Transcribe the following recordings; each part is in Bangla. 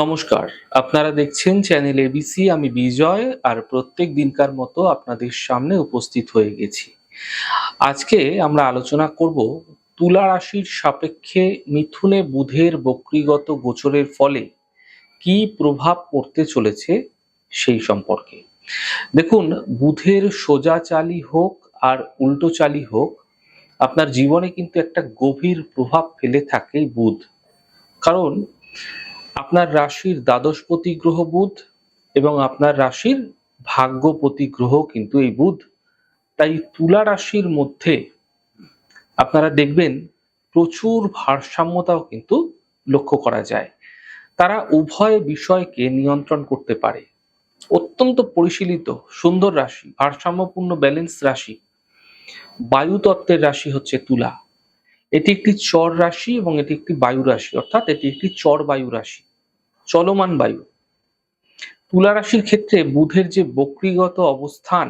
নমস্কার, আপনারা দেখছেন চ্যানেল এবিসি। আমি বিজয়, আর প্রত্যেক দিনকার মতো আপনাদের সামনে উপস্থিত হয়ে গেছি। আজকে আমরা আলোচনা করব তুলা রাশির সাপেক্ষে মিথুনে বুধের বক্রীগত গোচরের ফলে কি প্রভাব পড়তে চলেছে সেই সম্পর্কে। দেখুন, বুধের সোজা চালই হোক আর উল্টো চালই হোক, আপনার জীবনে কিন্তু একটা গভীর প্রভাব ফেলে থাকে বুধ। কারণ আপনার রাশির দ্বাদশপতি গ্রহ বুধ এবং আপনার রাশির ভাগ্যপতি গ্রহ কিন্তু এই বুধ। তাই তুলা রাশির মধ্যে আপনারা দেখবেন প্রচুর ভারসাম্যতাও কিন্তু লক্ষ্য করা যায়। তারা উভয় বিষয়কে নিয়ন্ত্রণ করতে পারে। অত্যন্ত পরিশীলিত সুন্দর রাশি, ভারসাম্যপূর্ণ ব্যালেন্স রাশি, বায়ুতত্ত্বের রাশি হচ্ছে তুলা। এটি একটি চর রাশি এবং এটি একটি বায়ু রাশি, অর্থাৎ এটি একটি চর বায়ু রাশি, চলমান বায়ু। তুলা রাশির ক্ষেত্রে বুধের যে বক্রীগত অবস্থান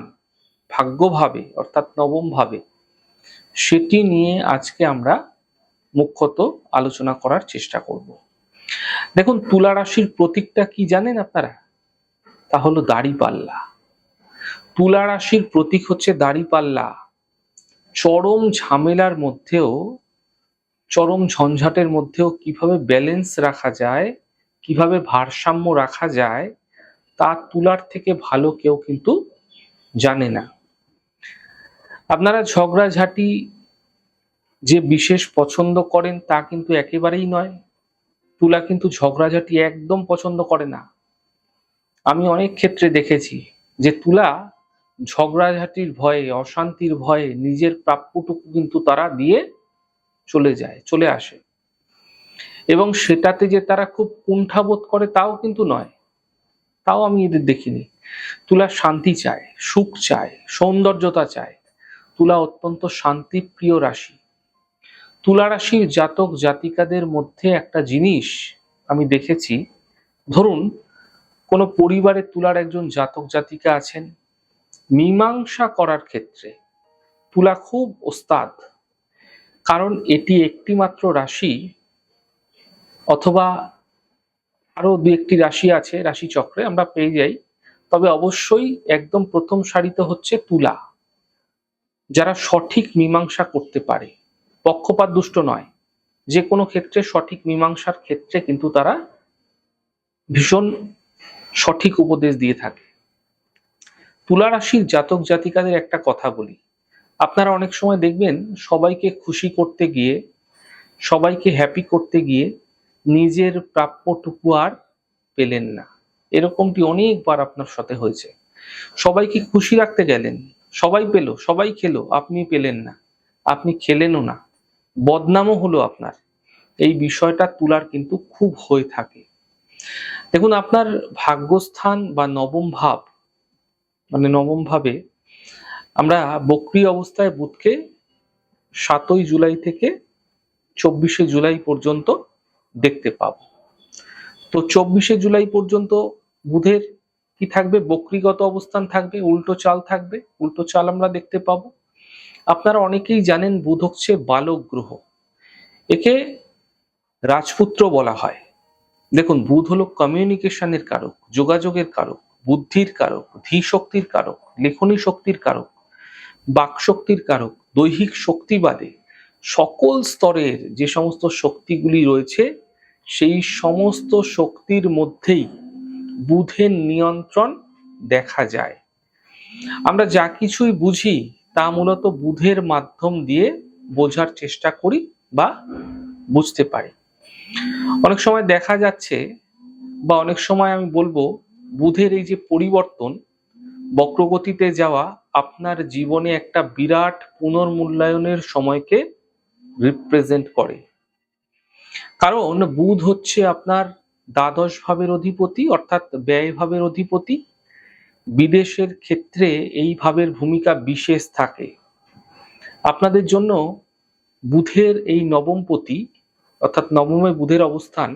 ভাগ্যভাবে অর্থাৎ নবম ভাবে, সেটি নিয়ে আজকে আমরা মুখ্যত আলোচনা করার চেষ্টা করব। দেখুন, তুলা রাশির প্রতীকটা কি জানেন আপনারা? তা হলো দাড়িপাল্লা। তুলা রাশির প্রতীক হচ্ছে দাড়িপাল্লা। চরম ঝামেলার মধ্যেও, চরম ঝঞ্ঝাটের মধ্যেও কিভাবে ব্যালেন্স রাখা যায়, কিভাবে ভারসাম্য রাখা যায়, তা তুলার থেকে ভালো কেউ কিন্তু জানে না। আপনারা ঝগড়াঝাটি যে বিশেষ পছন্দ করেন তা কিন্তু একেবারেই নয়। তুলা কিন্তু ঝগড়াঝাটি একদম পছন্দ করে না। আমি অনেক ক্ষেত্রে দেখেছি যে তুলা ঝগড়াঝাটির ভয়ে, অশান্তির ভয়ে নিজের প্রাপ্যটুকু কিন্তু তারা দিয়ে চলে আসে, এবং সেটাতে যে তারা খুব কুণ্ঠাবোধ করে তাও কিন্তু নয়। তাও আমি এদের দেখিনি। তুলা শান্তি চায়, সুখ চায়, সৌন্দর্যতা চায়। তুলা অত্যন্ত শান্তিপ্রিয় রাশি। তুলা রাশির জাতক জাতিকাদের মধ্যে একটা জিনিস আমি দেখেছি, ধরুন কোনো পরিবারে তুলার একজন জাতক জাতিকা আছেন, মীমাংসা করার ক্ষেত্রে তুলা খুব ওস্তাদ। কারণ এটি একটি মাত্র রাশি, অথবা আরো দু একটি রাশি আছে রাশি চক্রে আমরা পেয়ে যাই, তবে অবশ্যই একদম প্রথম সারিতে হচ্ছে তুলা, যারা সঠিক মীমাংসা করতে পারে, পক্ষপাত দুষ্ট নয়। যে কোনো ক্ষেত্রে সঠিক মীমাংসার ক্ষেত্রে কিন্তু তারা ভীষণ সঠিক উপদেশ দিয়ে থাকে। তুলা রাশির জাতক জাতিকাদের একটা কথা বলি, আপনারা অনেক সময় দেখবেন সবাইকে খুশি করতে গিয়ে, সবাইকে হ্যাপি করতে গিয়ে নিজের প্রাপ্যটুকু আর পেলেন না। এরকমটি অনেকবার আপনার সাথে হয়েছে। সবাইকে খুশি রাখতে গেলেন, সবাই পেল, সবাই খেলো, আপনি পেলেন না, আপনি খেলেনও না, বদনামও হলো আপনার। এই বিষয়টা তুলার কিন্তু খুব হয়ে থাকে। দেখুন, আপনার ভাগ্যস্থান বা নবম ভাব, মানে নবম ভাবে আমরা বক্রী অবস্থায় বুধকে 7ই জুলাই থেকে 24শে জুলাই পর্যন্ত দেখতে পাবো। তো 24শে জুলাই পর্যন্ত বুধের কি থাকবে? বক্রীগত অবস্থান থাকবে, উল্টো চাল থাকবে। উল্টো চাল আমরা দেখতে পাবো। আপনারা অনেকেই জানেন বুধ হচ্ছে বালক গ্রহ, একে রাজপুত্র বলা হয়। দেখুন, বুধ হলো কমিউনিকেশনের কারক, যোগাযোগের কারক, বুদ্ধির কারক, ধী শক্তির কারক, লেখনী শক্তির কারক, বাক শক্তির কারক। দৈহিক শক্তি বাদে সকল স্তরের যে সমস্ত শক্তিগুলি রয়েছে, সেই সমস্ত শক্তির মধ্যেই বুধের নিয়ন্ত্রণ দেখা যায়। আমরা যা কিছুই বুঝি তা মূলত বুধের মাধ্যম দিয়ে বোঝার চেষ্টা করি বা বুঝতে পারি। অনেক সময় দেখা যাচ্ছে, বা অনেক সময় আমি বলবো, বুধের এই যে পরিবর্তন, বক্রগতিতে যাওয়া, আপনার জীবনে একটা বিরাট পুনর্মূল্যায়নের সময়কে রিপ্রেজেন্ট করে। কারণ বুধ হচ্ছে আপনার দ্বাদশ ভাবের অধিপতি, অর্থাৎ ব্যয় ভাবের অধিপতি। বিদেশের ক্ষেত্রে এই ভাবের ভূমিকা বিশেষ থাকে। আপনাদের জন্য বুধের এই নবমপতি, অর্থাৎ নবমে বুধের অবস্থান,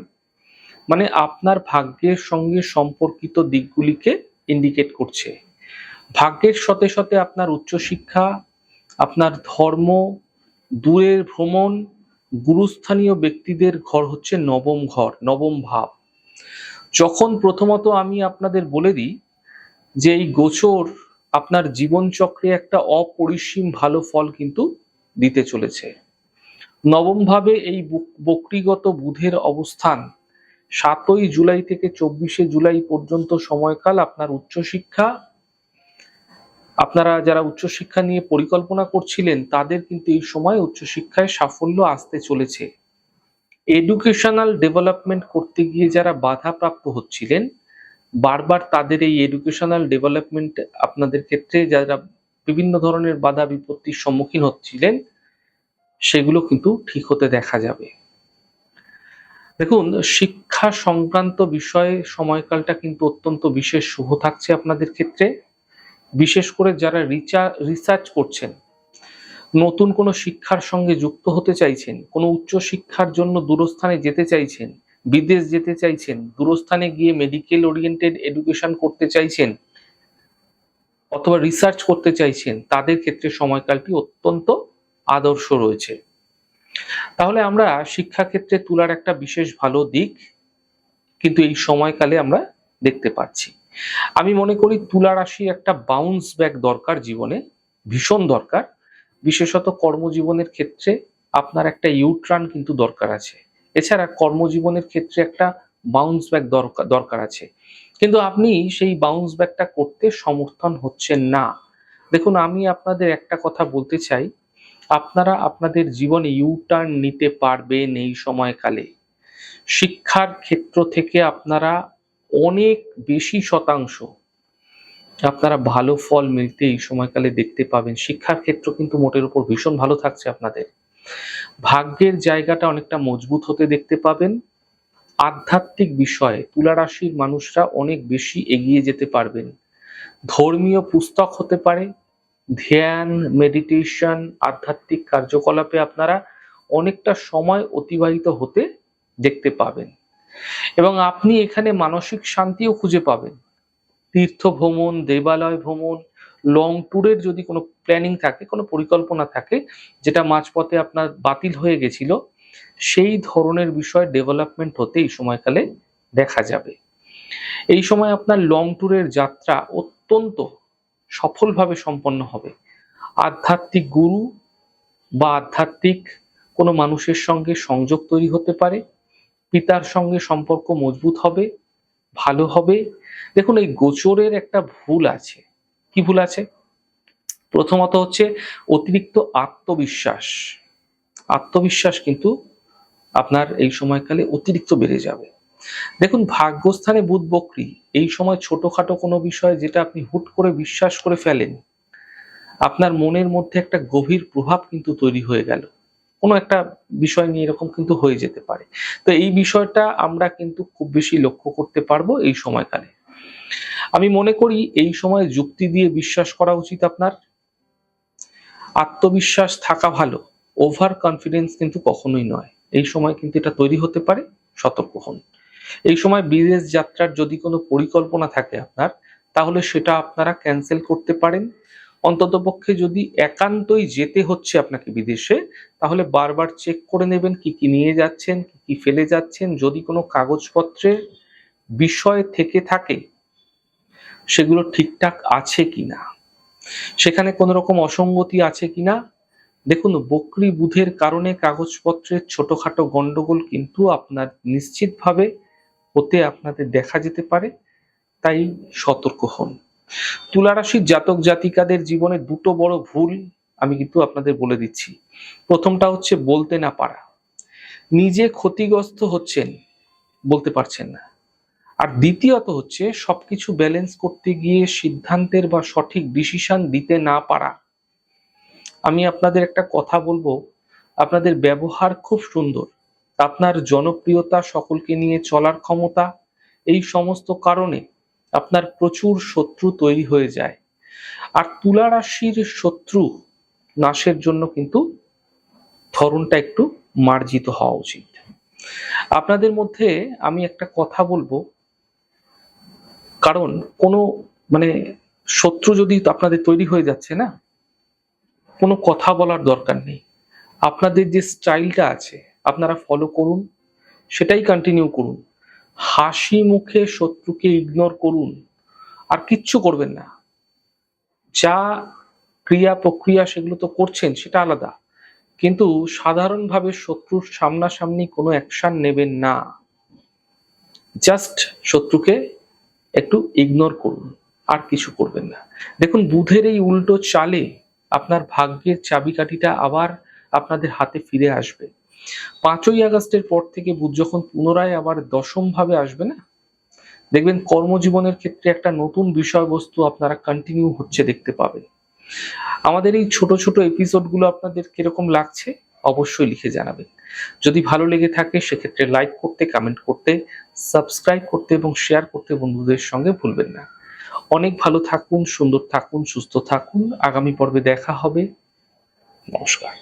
মানে আপনার ভাগ্যের সঙ্গে সম্পর্কিত দিকগুলিকে ইন্ডিকেট করছে। ভাগ্যের সাথে সাথে আপনার উচ্চশিক্ষা, আপনার ধর্ম, দূরের ভ্রমণ, গুরুস্থানীয় ব্যক্তিদের ঘর হচ্ছে নবম ঘর, নবম ভাব। যখন প্রথমত আমি আপনাদের বলে দিই যে এই গোচর আপনার জীবনচক্রে একটা অপরিসীম ভালো ফল কিন্তু দিতে চলেছে। নবম ভাবে এই বক্রীগত বুধের অবস্থান 7ই জুলাই থেকে 24শে জুলাই পর্যন্ত সময়কাল আপনার উচ্চশিক্ষা, আপনারা যারা উচ্চশিক্ষা নিয়ে পরিকল্পনা করছিলেন তাদের কিন্তু এই সময় উচ্চশিক্ষায় সাফল্য আসতে চলেছে। এডুকেশনাল ডেভেলপমেন্ট করতে গিয়ে যারা বাধাপ্রাপ্ত হচ্ছিলেন, বারবার তাদের এই এডুকেশনাল ডেভেলপমেন্ট আপনাদের ক্ষেত্রে যারা বিভিন্ন ধরনের বাধা বিপত্তির সম্মুখীন হচ্ছিলেন, সেগুলো কিন্তু ঠিক হতে দেখা যাবে। দেখুন, শিক্ষা সংক্রান্ত বিষয়ে সময়কালটা কিন্তু অত্যন্ত বিশেষ শুভ থাকছে আপনাদের ক্ষেত্রে। বিশেষ করে যারা রিসার্চ করছেন, নতুন কোনো শিক্ষার সঙ্গে যুক্ত হতে চাইছেন, কোনো উচ্চ শিক্ষার জন্য দূরস্থানে যেতে চাইছেন, বিদেশ যেতে চাইছেন, দূরস্থানে গিয়ে মেডিকেল ওরিয়েন্টেড এডুকেশন করতে চাইছেন অথবা রিসার্চ করতে চাইছেন, তাদের ক্ষেত্রে সময়কালটি অত্যন্ত আদর্শ রয়েছে। তাহলে আমরা শিক্ষাক্ষেত্রে তুলার একটা বিশেষ ভালো দিক কিন্তু এই সময়কালে আমরা দেখতে পাচ্ছি। আমি মনে করি তুলা রাশি একটা বাউন্স ব্যাক দরকার জীবনে, ভীষণ দরকার। বিশেষত কর্মজীবনের ক্ষেত্রে আপনার একটা ইউটার্ন কিন্তু দরকার আছে। এছাড়া কর্মজীবনের ক্ষেত্রে একটা বাউন্স ব্যাক দরকার আছে, কিন্তু আপনি সেই বাউন্স ব্যাকটা করতে সমর্থন হচ্ছেন না। দেখুন, আমি আপনাদের একটা কথা বলতে চাই, আপনারা আপনাদের জীবনে ইউটার্ন নিতে পারবেন এই সময়কালে। শিক্ষার ক্ষেত্র থেকে আপনারা অনেক বেশি শতাংশ আপনারা ভালো ফল মিলতে এই সময়কালে দেখতে পাবেন। শিক্ষার ক্ষেত্র কিন্তু মোটের উপর ভীষণ ভালো থাকছে আপনাদের। ভাগ্যের জায়গাটা অনেকটা মজবুত হতে দেখতে পাবেন। আধ্যাত্মিক বিষয়ে তুলা রাশির মানুষরা অনেক বেশি এগিয়ে যেতে পারবেন। ধর্মীয় পুস্তক হতে পারে, ধ্যান, মেডিটেশন, আধ্যাত্মিক কার্যকলাপে আপনারা অনেকটা সময় অতিবাহিত হতে দেখতে পাবেন এবং আপনি এখানে মানসিক শান্তিও খুঁজে পাবেন। তীর্থ ভ্রমণ, দেবালয় ভ্রমণ, লং ট্যুরের যদি কোনো প্ল্যানিং থাকে, কোনো পরিকল্পনা থাকে যেটা মাঝপথে আপনার বাতিল হয়ে গেছিল, সেই ধরনের বিষয় ডেভেলপমেন্ট হতে এই সময়কালে দেখা যাবে। এই সময় আপনার লং ট্যুরের যাত্রা অত্যন্ত সফলভাবে সম্পন্ন হবে। আধ্যাত্মিক গুরু বা আধ্যাত্মিক কোনো মানুষের সঙ্গে সংযোগ তৈরি হতে পারে, পিতার সঙ্গে সম্পর্ক মজবুত হবে, ভালো হবে। দেখুন, এই গোচরের একটা ভুল আছে। কি ভুল আছে? প্রথমত হচ্ছে অতিরিক্ত আত্মবিশ্বাস। আত্মবিশ্বাস কিন্তু আপনার এই সময়কালে অতিরিক্ত বেড়ে যাবে। দেখুন, ভাগ্যস্থানে বুধ বক্রী, এই সময় ছোটখাটো কোনো বিষয় যেটা আপনি হুট করে বিশ্বাস করে ফেলেন, আপনার মনের মধ্যে একটা গভীর প্রভাব কিন্তু তৈরি হয়ে গেল। কোনো একটা বিষয় নিয়ে এরকম কিন্তু হয়ে যেতে পারে। তো এই বিষয়টা আমরা কিন্তু খুব বেশি লক্ষ্য করতে পারবো এই সময়কালে। আমি মনে করি এই সময় যুক্তি দিয়ে বিশ্বাস করা উচিত আপনার। আত্মবিশ্বাস থাকা ভালো, ওভার কনফিডেন্স কিন্তু কখনোই নয়। এই সময় কিন্তু এটা তৈরি হতে পারে, সতর্ক হন। এই সময় বিদেশ যাত্রার যদি কোনো পরিকল্পনা থাকে আপনার, তাহলে সেটা আপনারা ক্যান্সেল করতে পারেন। অন্ততপক্ষে যদি একান্তই যেতে হচ্ছে আপনাকে বিদেশে, তাহলে বারবার চেক করে নেবেন কি কি নিয়ে যাচ্ছেন, কি কি ফেলে যাচ্ছেন। যদি কোনো কাগজপত্রের বিষয় থেকে থাকে, সেগুলো ঠিকঠাক আছে কিনা, সেখানে কোনো রকম অসঙ্গতি আছে কিনা। দেখুন, বক্রী বুধের কারণে কাগজপত্রের ছোটখাটো গন্ডগোল কিন্তু আপনার নিশ্চিতভাবে হতে আপনাদের দেখা যেতে পারে, তাই সতর্ক হন। তুলা রাশির জাতক জাতিকাদের জীবনে দুটো বড় ভুল আমি কিন্তু আপনাদের বলে দিচ্ছি। প্রথমটা হচ্ছে বলতে না পারা। নিজে ক্ষতিগ্রস্ত হচ্ছেন, বলতে পারছেন না। আর দ্বিতীয়ত হচ্ছে সবকিছু ব্যালেন্স করতে গিয়ে সিদ্ধান্তের বা সঠিক ডিসিশন দিতে না পারা। আমি আপনাদের একটা কথা বলবো, আপনাদের ব্যবহার খুব সুন্দর, আপনার জনপ্রিয়তা, সকলকে নিয়ে চলার ক্ষমতা, এই সমস্ত কারণে আপনার প্রচুর শত্রু তৈরি হয়ে যায়। আর তুলা রাশির শত্রু নাশের জন্য কিন্তু ধরনটা একটু মার্জিত হওয়া উচিত। আপনাদের মধ্যে আমি একটা কথা বলবো, কারণ কোনো মানে শত্রু যদি আপনাদের তৈরি হয়ে যাচ্ছে না, কোনো কথা বলার দরকার নেই। আপনাদের যে স্টাইলটা আছে আপনারা ফলো করুন, সেটাই কন্টিনিউ করুন। হাসি মুখে শত্রুকে ইগনোর করুন, আর কিচ্ছু করবেন না। যা ক্রিয়া প্রক্রিয়া সেগুলো তো করছেন, সেটা আলাদা, কিন্তু সাধারণভাবে শত্রুর সামনাসামনি কোনো অ্যাকশন নেবেন না। জাস্ট শত্রুকে একটু ইগনোর করুন, আর কিছু করবেন না। দেখুন, বুধের এই উল্টো চালে আপনার ভাগ্যের চাবিকাঠিটা আবার আপনাদের হাতে ফিরে আসবে। 5ই আগস্টের পর থেকে বুধ যখন পুনরায় আবার দশম ভাবে আসবে না, দেখবেন কর্মজীবনের ক্ষেত্রে একটা নতুন বিষয়বস্তু আপনারা কন্টিনিউ হচ্ছে দেখতে পাবেন। আমাদের এই ছোট ছোট এপিসোডগুলো আপনাদের কিরকম লাগছে অবশ্যই লিখে জানাবেন। যদি ভালো লেগে থাকে সেক্ষেত্রে লাইক করতে, কমেন্ট করতে, সাবস্ক্রাইব করতে এবং শেয়ার করতে বন্ধুদের সঙ্গে ভুলবেন না। অনেক ভালো থাকুন, সুন্দর থাকুন, সুস্থ থাকুন। আগামী পর্বে দেখা হবে। নমস্কার।